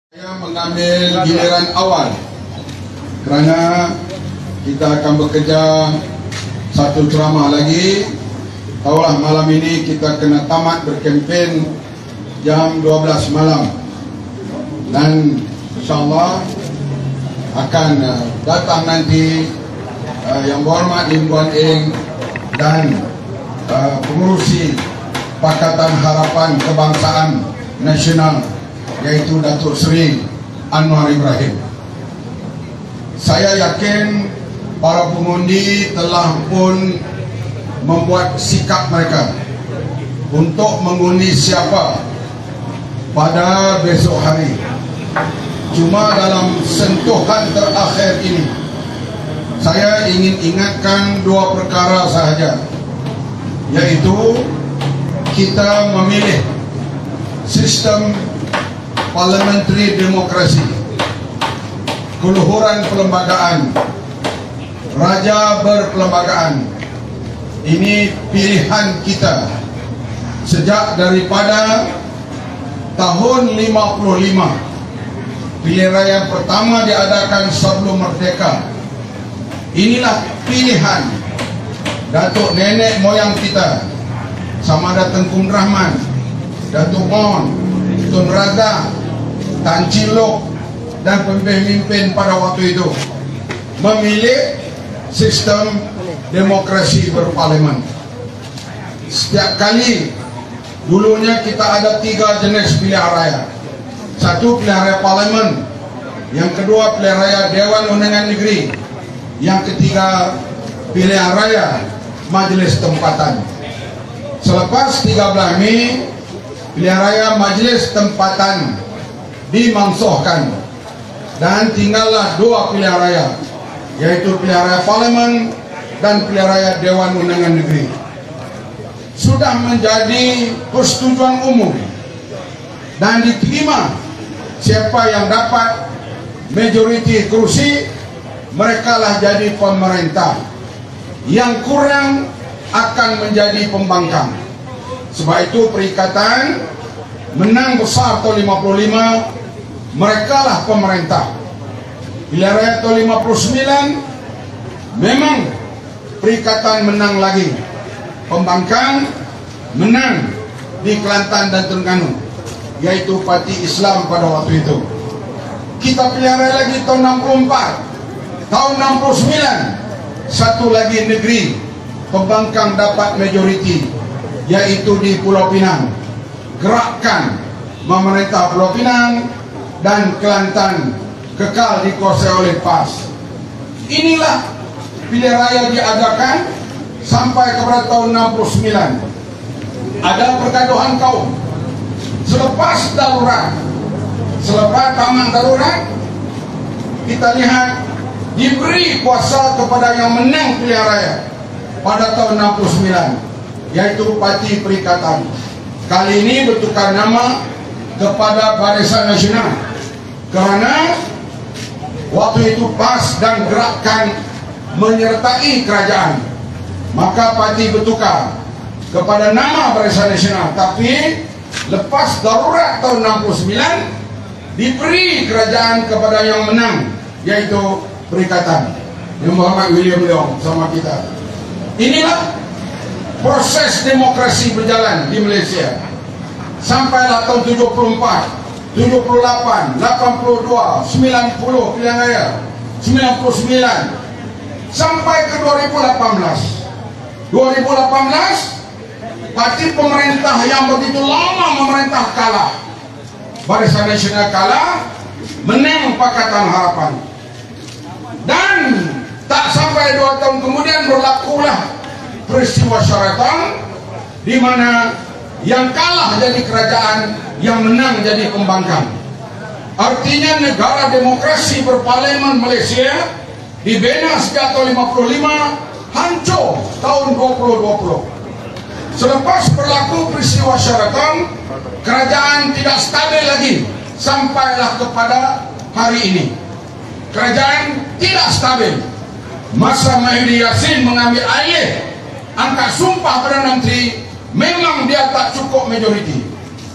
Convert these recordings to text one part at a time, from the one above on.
Saya mengambil giliran awal kerana kita akan bekerja satu ceramah lagi. Tahulah malam ini kita kena tamat berkempen jam 12 malam dan insyaAllah akan datang nanti yang berhormat Lim Guan Eng dan pengurusi Pakatan Harapan Kebangsaan Nasional, yaitu Datuk Seri Anwar Ibrahim. Saya yakin para pengundi telah pun membuat sikap mereka untuk mengundi siapa pada besok hari. Cuma dalam sentuhan terakhir ini, saya ingin ingatkan dua perkara sahaja, yaitu kita memilih sistem parliamentary demokrasi, keluhuran perlembagaan, raja berperlembagaan. Ini pilihan kita sejak daripada tahun 55, pilihan raya pertama diadakan sebelum merdeka. Inilah pilihan Datuk nenek moyang kita, sama ada Tengku Rahman, Datuk On, Tun Razak, Tan Chee Lock dan pemimpin pada waktu itu memilih sistem demokrasi berparlimen. Setiap kali dulunya kita ada 3 jenis pilihan raya. Satu, pilihan raya parlimen. Yang kedua, pilihan raya Dewan Undangan Negeri. Yang ketiga, pilihan raya Majlis Tempatan. Selepas 13 Mei, pilihan raya Majlis Tempatan dimansuhkan dan tinggallah 2 pilihan raya, yaitu pilihan raya parlimen dan pilihan raya Dewan Undangan Negeri. Sudah menjadi persetujuan umum dan diterima siapa yang dapat majoriti kursi, merekalah jadi pemerintah. Yang kurang akan menjadi pembangkang. Sebab itu perikatan menang besar tahun 55, merekalah pemerintah. Pilihan raya tahun 59 memang perikatan menang lagi, pembangkang menang di Kelantan dan Terengganu, yaitu Parti Islam pada waktu itu. Kita pilihan raya lagi tahun 64, tahun 69 satu lagi negeri pembangkang dapat majoriti, yaitu di Pulau Pinang. Gerakan memerintah Pulau Pinang dan Kelantan kekal dikuasai oleh PAS. Inilah pilihan raya diadakan sampai kepada tahun 69. Ada pergaduhan kaum. Selepas darurat, selepas tamat darurat, kita lihat diberi kuasa kepada yang menang pilihan raya pada tahun 69, yaitu Parti Perikatan. Kali ini bertukar nama kepada Barisan Nasional kerana waktu itu PAS dan gerakan menyertai kerajaan, maka parti bertukar kepada nama Barisan Nasional. Tapi lepas darurat tahun 69 diberi kerajaan kepada yang menang, yaitu Perikatan, yang berhormat William Leong sama kita. Inilah proses demokrasi berjalan di Malaysia sampailah tahun 74, 78, 82, 90 pilihan raya, 99 sampai ke 2018. 2018 parti pemerintah yang begitu lama memerintah kalah. Barisan Nasional kalah, menang Pakatan Harapan. Dan tak sampai 2 tahun kemudian berlakulah peristiwa Sheraton, di mana yang kalah jadi kerajaan, yang menang jadi pembangkang. Artinya negara demokrasi berparlimen Malaysia dibina sejak tahun 55 hancur tahun 2020. Selepas berlaku peristiwa Sheraton, kerajaan tidak stabil lagi sampailah kepada hari ini. Kerajaan tidak stabil. Masa Mahyudin Yassin mengambil alih angkat sumpah Perdana Menteri, memang dia tak cukup majoriti.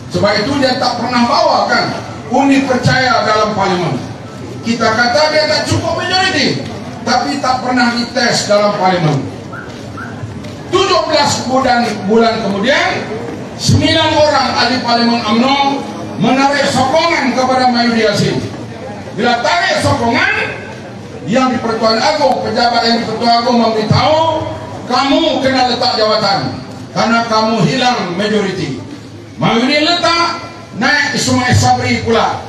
Sebab itu dia tak pernah bawakan undi percaya dalam parlimen. Kita kata dia tak cukup majoriti, tapi tak pernah dites dalam parlimen. 17 bulan kemudian 9 orang ahli parlimen UMNO menarik sokongan kepada Mahyudin Yassin. Bila tarik sokongan, yang di Pertuan Agong, pejabat yang di Pertuan Agong memberitahu, kamu kena letak jawatan karena kamu hilang majoriti. Mahyudin letak, naik Ismail Sabri pula.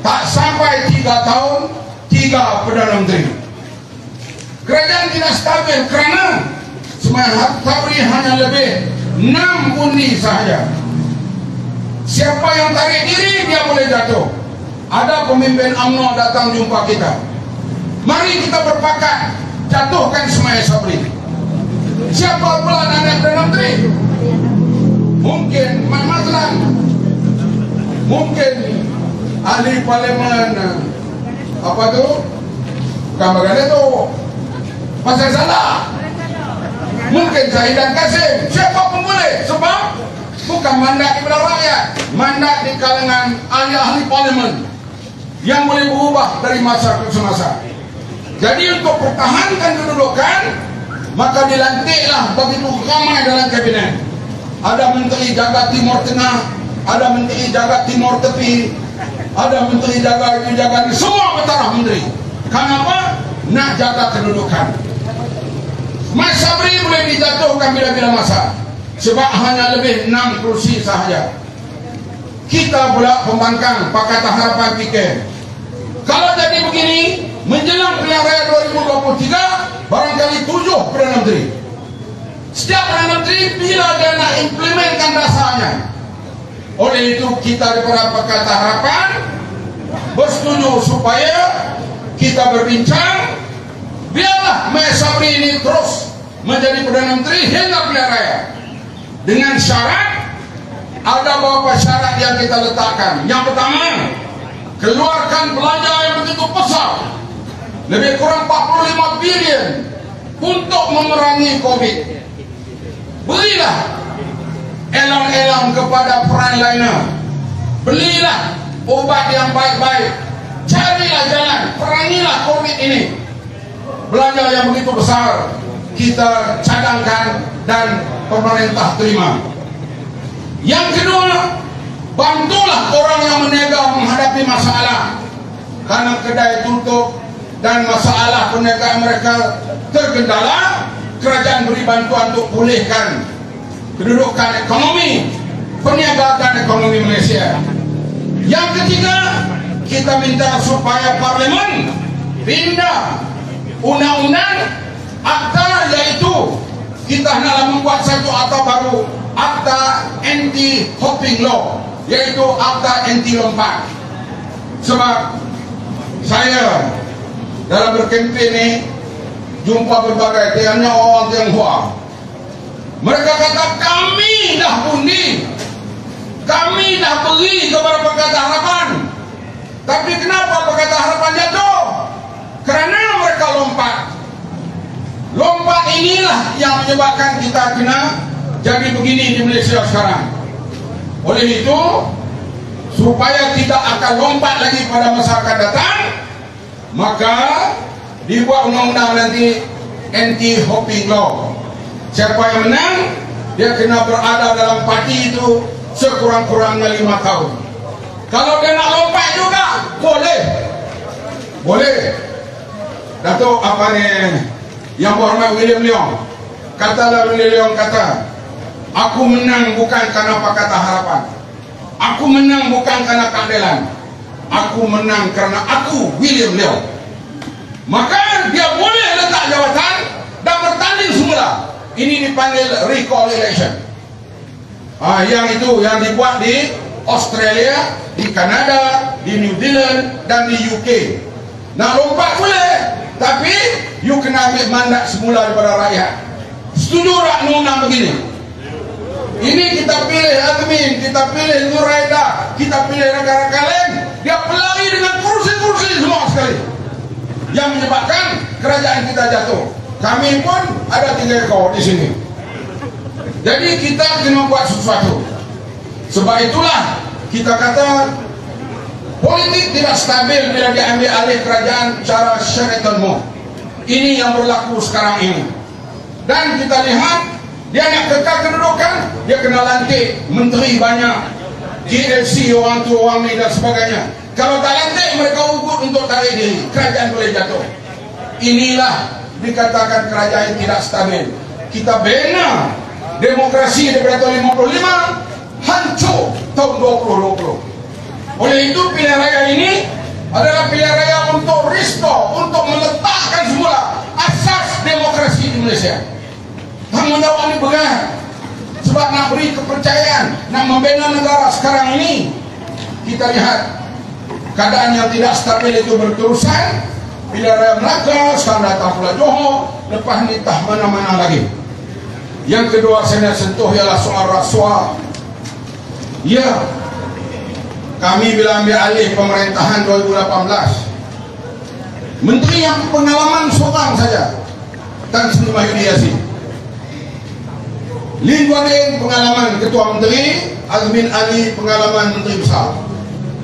Tak sampai 3 tahun 3 Perdana Menteri. Kerajaan tidak stabil kerana Ismail Sabri hanya lebih 6 undi sahaja. Siapa yang tarik diri, dia boleh jatuh. Ada pemimpin UMNO datang jumpa kita. Mari kita berpakat jatuhkan Ismail Sabri. Siapa pula naik Perdana Menteri? Mungkin Mat Mazlan, mungkin ahli parlimen apa tu? Bukan bagian itu. Pasal salah. Mungkin Zahidan Kasim. Siapa pun boleh. Sebab bukan mandat daripada rakyat, mandat di kalangan ahli-ahli parlimen yang boleh berubah dari masa ke semasa. Jadi untuk pertahankan kedudukan, maka dilantiklah begitu ramai dalam kabinet. Ada menteri jaga Timur Tengah, ada menteri jaga Timur Tepi, ada menteri jaga itu jaga ini, semua bertaraf menteri. Kenapa? Nak jaga kedudukan. Mas Sabri boleh dijatuhkan bila-bila masa, sebab hanya lebih 6 kursi sahaja. Kita pula pembangkang Pakatan Harapan fikir, kalau jadi begini, menjelang pilihan raya 2023, barangkali 7 Perdana Menteri. Setiap Perdana Menteri bila dia nak implementkan rasanya. Oleh itu kita daripada Pakatan Harapan bersetuju supaya kita berbincang, biarlah Mas Sabri ini terus menjadi Perdana Menteri hingga pilihan raya. Dengan syarat, ada beberapa syarat yang kita letakkan. Yang pertama, keluarkan belanja yang begitu besar, lebih kurang 45 bilion untuk memerangi COVID. Berilah elang-elang kepada frontliner, belilah obat yang baik-baik, carilah jalan, perangilah COVID ini. Belanja yang begitu besar kita cadangkan dan pemerintah terima. Yang kedua, bantulah orang yang berniaga menghadapi masalah, karena kedai tutup dan masalah perniagaan mereka terkendala. Kerajaan beri bantuan untuk pulihkan kedudukan ekonomi, perniagaan ekonomi Malaysia. Yang ketiga, kita minta supaya parlimen pindah undang-undang akta, yaitu kita nak membuat satu akta baru, akta anti hopping law, yaitu akta anti lompat. Sebab saya dalam berkempen ni jumpa berbagai tiada orang Tionghoa. Mereka kata kami dah undi, kami dah beri kepada Pakatan Harapan, tapi kenapa Pakatan Harapan jatuh? Kerana mereka lompat. Lompat inilah yang menyebabkan kita kena jadi begini di Malaysia sekarang. Oleh itu, supaya tidak akan lompat lagi pada masa akan datang, maka dibuat undang-undang nanti anti hopping law. Siapa yang menang, dia kena berada dalam parti itu sekurang-kurangnya 5 tahun. Kalau dia nak lompat juga, boleh. Boleh. Datuk apa ni, yang berhormat William Leong, katalah William Leong kata, aku menang bukan kerana Pakatan Harapan, aku menang bukan kerana keadilan, aku menang kerana aku William Leong. Maka dia boleh letak jawatan dan bertanding semula. Ini dipanggil recall election. Yang itu yang dibuat di Australia, di Kanada, di New Zealand dan di UK. Nak lompat boleh, tapi you kena ambil mandat semula daripada rakyat. Setuju tak undang begini? Ini kita pilih admin, kita pilih Nuraida, kita pilih rakan-rakan lain, dia pelari dengan kursi-kursi semua sekali, yang menyebabkan kerajaan kita jatuh. Kami pun ada 3 ekor di sini. Jadi kita kena buat sesuatu. Sebab itulah kita kata Politik tidak stabil bila diambil alih kerajaan cara Sheraton Mall. Ini yang berlaku sekarang ini. Dan kita lihat dia nak kekal kedudukan, dia kena lantik menteri banyak, GLC orang tu orang ni dan sebagainya. Kalau tak lantik, mereka ugut untuk tarik diri, kerajaan boleh jatuh. Inilah dikatakan kerajaan yang tidak stabil. Kita bina demokrasi daripada tahun 55 hancur tahun 2020. Oleh itu pilihan raya ini adalah pilihan raya untuk restore, untuk meletakkan semula asas demokrasi di Malaysia. Tanggungjawab ini berat, sebab nak beri kepercayaan, nak membina negara sekarang ini. Kita lihat keadaan yang tidak stabil itu berterusan. Pilihan raya Melaka, sekarang datang pula Johor, lepas ni tak mana-mana lagi. Yang kedua saya nak sentuh ialah soal rasuah. Ya, kami bila ambil alih pemerintahan 2018, menteri yang pengalaman seorang saja, Tan Sri Mahyudin Yassin. Lin Guan Eng pengalaman ketua menteri, Azmin Ali pengalaman menteri besar.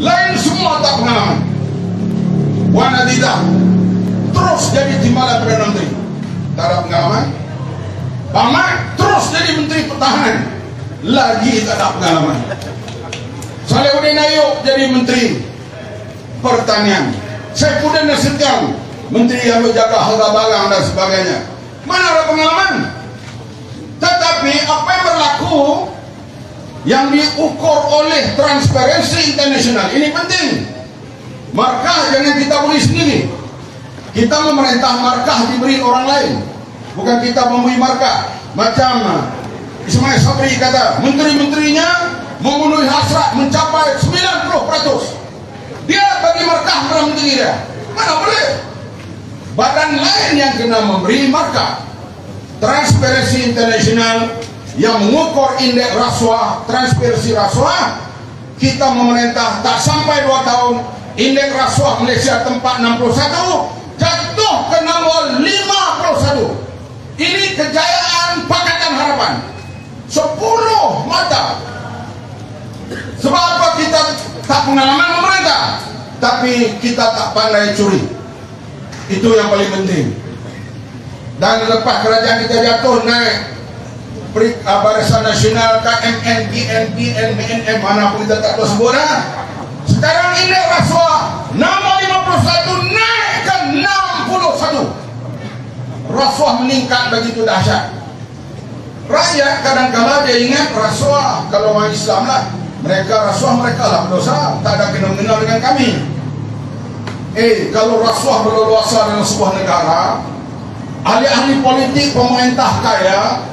Lain semua tak pengalaman. Wan Adidah terus jadi timbalan Perdana Menteri, tak ada pengalaman. Paman terus jadi menteri pertahanan, lagi tak ada pengalaman. Salihuddin Ayub jadi menteri pertanian. Saifuddin Nasution menteri yang menjaga harga barang dan sebagainya. Mana ada pengalaman? Tetapi apa yang berlaku yang diukur oleh Transparency International ini penting. Markah jangan kita beri sendiri. Kita memerintah markah diberi orang lain, bukan kita memberi markah. Macam Ismail Sabri kata, menteri-menterinya memenuhi hasrat mencapai 90%. Dia bagi markah kepada menteri dia. Mana boleh? Badan lain yang kena memberi markah. Transparency International yang mengukur indeks rasuah, transparansi rasuah, kita memerintah tak sampai 2 tahun, indeks rasuah Malaysia tempat 61 jatuh ke nombor 51. Ini kejayaan Pakatan Harapan 10 mata. Sebab apa? Kita tak pengalaman memerintah, tapi kita tak pandai curi. Itu yang paling penting. Dan lepas kerajaan kita jatuh, naik Barisan Nasional, KMN, BNN, BNM, mana pun kita tak tahu sebut dah. Sekarang indeks rasuah nombor 51 naik ke 61. Rasuah meningkat begitu dahsyat. Rakyat kadang-kadang dia ingat rasuah kalau orang Islam lah, mereka rasuah mereka lah berdosa, tak ada kena-mengena dengan kami. Kalau rasuah berleluasa dalam sebuah negara, ahli-ahli politik pemerintah kaya,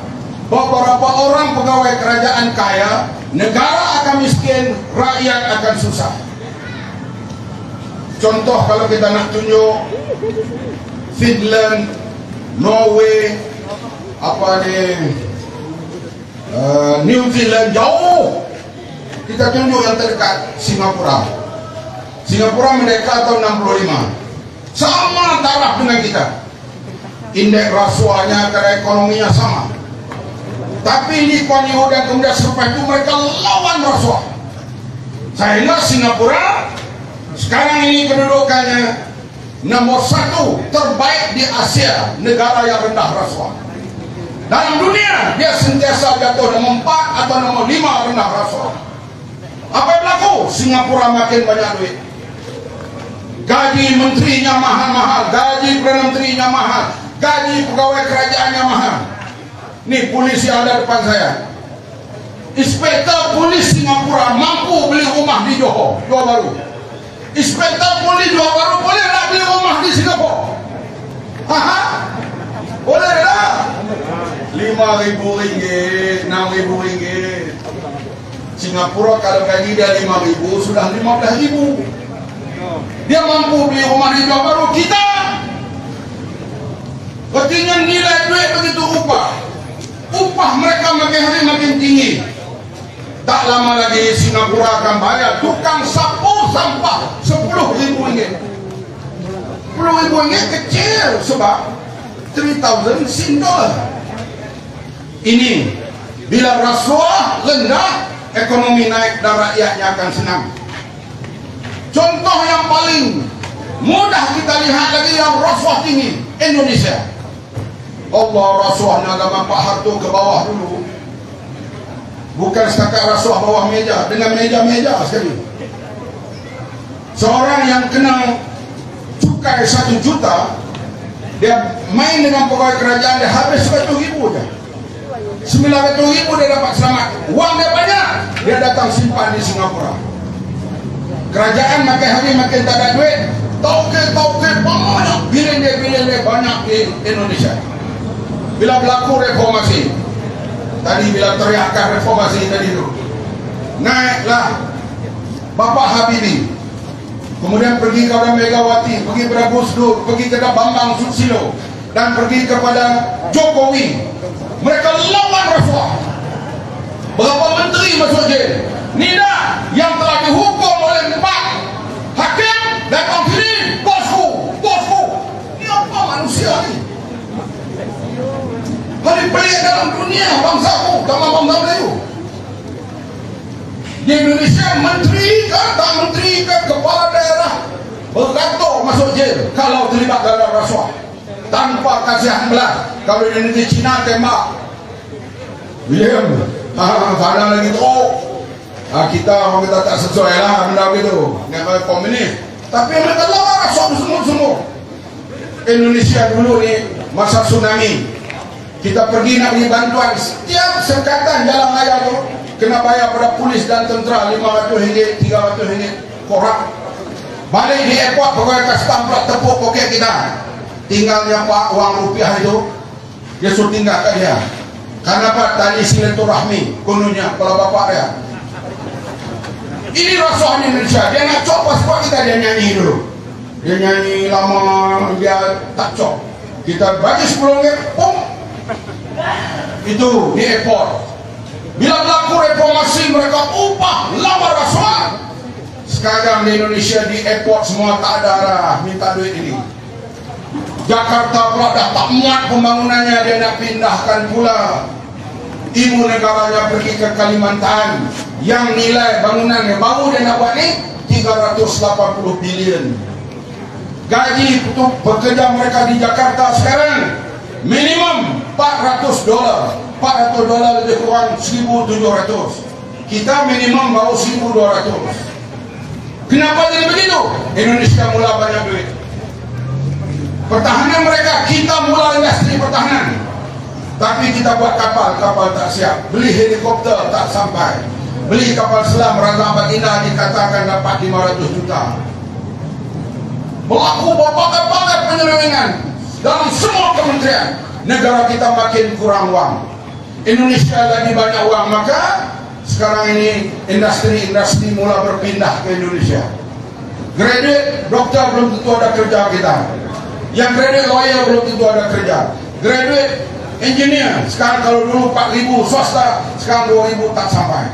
beberapa orang pegawai kerajaan kaya, negara akan miskin, rakyat akan susah. Contoh kalau kita nak tunjuk Finland, Norway, New Zealand, jauh. Kita tunjuk yang terdekat, Singapura. Singapura merdeka tahun 65, sama taraf dengan kita. Indeks rasuahnya, kadar ekonominya sama. Tapi Lee Kuan Yew dan kemudian selepas itu mereka lawan rasuah. Saya ingat Singapura sekarang ini kedudukannya nomor 1 terbaik di Asia, negara yang rendah rasuah. Dalam dunia dia sentiasa jatuh nomor 4 atau nomor 5 rendah rasuah. Apa yang berlaku? Singapura makin banyak duit, gaji menterinya mahal-mahal, gaji Perdana Menterinya mahal, gaji pegawai kerajaannya mahal. Ni polisi ada depan saya, inspektor polis Singapura mampu beli rumah di Johor Baru. Inspektor polis Johor Baru boleh tak beli rumah di Singapura? Boleh tak? RM5,000, RM6,000. Singapura kalau gaji dia RM5,000 sudah RM15,000. Dia mampu beli rumah di Johor Baru. Kita artinya nilai duit begitu upah mereka makin hari makin tinggi. Tak lama lagi Singapura akan bayar tukang sapu sampah RM10,000. RM10,000 kecil sebab 3,000 Sing dollar. Ini bila rasuah rendah, ekonomi naik dan rakyatnya akan senang. Contoh yang paling mudah kita lihat lagi yang rasuah tinggi, Indonesia. Allah, rasuahnya agama Pak Harto ke bawah dulu. Bukan setakat rasuah bawah meja, dengan meja-meja sekali. Seorang yang kena cukai 1 juta, dia main dengan pegawai kerajaan, dia habis 100,000 je. 900,000 dia dapat selamat. Uang dia banyak, dia datang simpan di Singapura. Kerajaan makin hari makin tak ada duit, tauke banyak, bilin dia banyak di Indonesia. Bila berlaku reformasi, tadi bila teriakan reformasi tadi tu, naiklah Bapak Habibie, kemudian pergi kepada Megawati, pergi kepada Gus Dur, pergi kepada Bambang Susilo, dan pergi kepada Jokowi. Mereka lawan rasuah. Berapa menteri masuk jail? Nida yang telah dihukum oleh 4 hakim datang sini, bosku. Ini apa manusia ni? Paling pelik dalam dunia bangsaku, sama bangsa Melayu. Di Indonesia menteri ke kepala daerah beratur masuk jail kalau terlibat dalam rasuah tanpa kasihan belas. Kalau di negeri Cina tembak William, kadang lagi tu kita orang kita tak sesuai lah benda begitu, dengan komunis. Tapi mereka lawan rasuah semua. Indonesia dulu ni masa tsunami, kita pergi nak beri bantuan, setiap sekatan jalan raya tu kena bayar pada polis dan tentera RM500, RM300 korak. Balik di airport, pegawai custom pula tepuk poket kita, tinggalnya pak uang rupiah itu dia suruh tinggal kat dia. Kenapa? Tali silaturahmi kononnya kalau bapak dia. Ini rasuah Indonesia. Dia nak cop pasport kita, dia nyanyi dulu, dia nyanyi lama, dia tak cop, kita bagi RM10, pum, itu di airport. Bila berlaku reformasi, mereka ubah lama rasuah. Sekarang di Indonesia di airport semua tak ada lah minta duit ini. Jakarta pula dah tak muat pembangunannya, dia nak pindahkan pula ibu negaranya pergi ke Kalimantan yang nilai bangunan yang baru dia nak buat ni 380 bilion. Gaji untuk pekerja mereka di Jakarta sekarang minimum $400. $400 lebih kurang 1.700. Kita minimum baru 1.200. Kenapa jadi begitu? Indonesia mula banyak duit. Pertahanan mereka, kita mula industri pertahanan. Tapi kita buat kapal tak siap. Beli helikopter tak sampai. Beli kapal selam Raja Baginda dikatakan dapat 500 juta. Berlaku berbagai penyelewengan dalam semua kementerian. Negara kita makin kurang uang. Indonesia lagi banyak uang, maka sekarang ini industri mula berpindah ke Indonesia. Graduate doktor belum tentu ada kerja kita. Yang graduate lawyer belum tentu ada kerja. Graduate engineer sekarang kalau dulu 4.000 swasta, sekarang 2.000 tak sampai.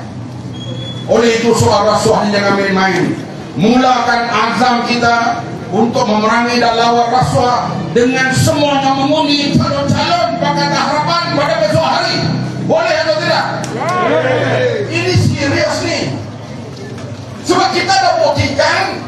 Oleh itu soal rasuah ini jangan main-main. Mulakan azam kita untuk memerangi dan lawan rasuah dengan semuanya mengundi calon-calon Pakatan Harapan pada besok hari. Boleh atau tidak? Ini serius nih. Sebab kita dah buktikan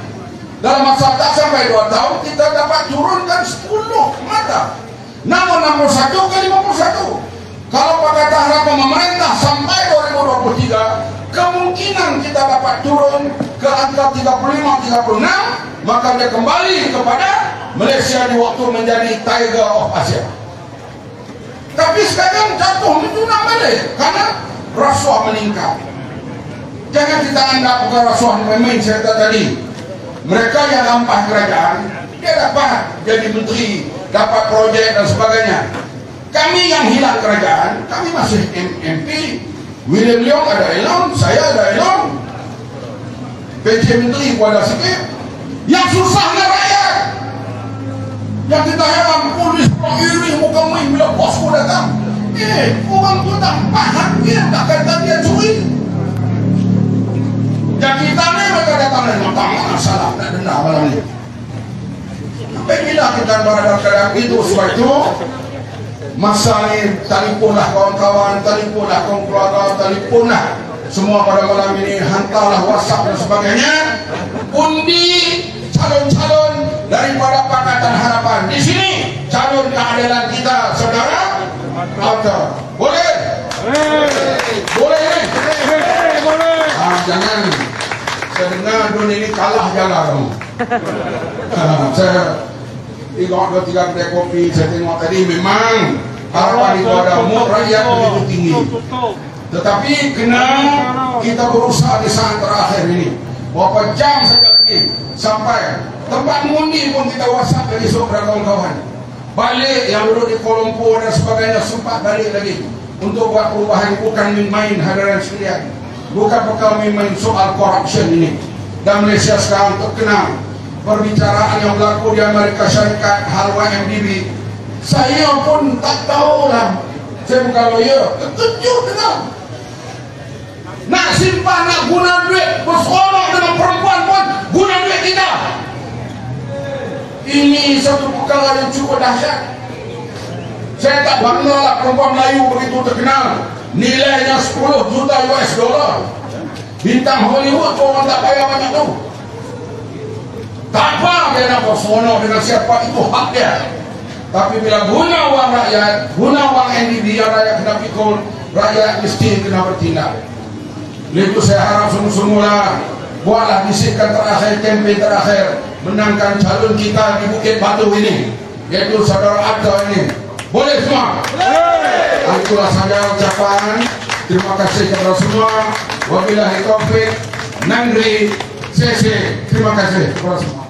dalam masa tak sampai 2 tahun kita dapat turunkan 10 mata. Namun 61 ke 51. Kalau Pakatan Harapan memerintah sampai 2023, kemungkinan kita dapat turun ke angka 35-36, maka dia kembali kepada Malaysia di waktu menjadi Tiger of Asia. Tapi sekarang jatuh menjunak balik karena rasuah meningkat. Jangan kita anggap bukan rasuah main-main. Saya kata tadi, mereka yang lampas kerajaan, dia dapat jadi menteri, dapat projek dan sebagainya. Kami yang hilang kerajaan, kami masih MP. William Leong ada elon, saya ada elon, PJ menteri pun ada sikit. Yang susahnya rakyat, yang kita heran polis iri muka main bila bosku datang. Orang tu tak paham, dia tak kata dia curi. Yang kita ni mereka datang dan mana salah, nak denda malam ni. Sampai bila kita berada dalam itu, sebab itu masa ni telefonlah kawan-kawan, telefonlah kawan keluarga, telefonlah semua pada malam ini, hantarlah WhatsApp dan sebagainya. undi calon-calon daripada Pakatan Harapan. Di sini calon keadilan kita, saudara. Ada. Boleh? Boleh? Boleh. Jangan. Saya dengar dunia ini kalah jalan. Saya tengok 2-3 kedai kopi, saya tengok tadi memang harapan itu ada, umur rakyat begitu tinggi. Tetapi kena kita berusaha di saat terakhir ini. Berapa jam saja lagi sampai tempat mengundi pun kita WhatsApp dari saudara kawan-kawan. Balik yang duduk di Kuala Lumpur dan sebagainya sempat balik lagi untuk buat perubahan, bukan main hadirin sekalian. Bukan perkara main soal corruption ini. Dan Malaysia sekarang terkenal perbicaraan yang berlaku di Amerika Syarikat, hal YMDB. Saya pun tak tahu lah. Saya bukan lawyer, terkejut dengar. Nak simpan, nak guna duit, berseronok dengan perempuan pun guna duit kita. Ini satu perkara yang cukup dahsyat. Saya tak banggalah perempuan Melayu begitu terkenal, nilainya 10 juta US dollar. Bintang Hollywood pun orang tak payah banyak tu. Tak apa dia nak berseronok dengan siapa, itu hak dia. Tapi bila guna wang rakyat, guna wang NDB yang rakyat kena pikul, rakyat mesti kena bertindak. Itu saya harap semua-semua buatlah bisikan terakhir, kempen terakhir, menangkan calon kita di Bukit Batu ini, yaitu saudara Abda ini. Boleh semua? Boleh. Itulah saja ucapan. Terima kasih kepada semua. Wabillahi taufik. Nandri. Terima kasih kepada semua.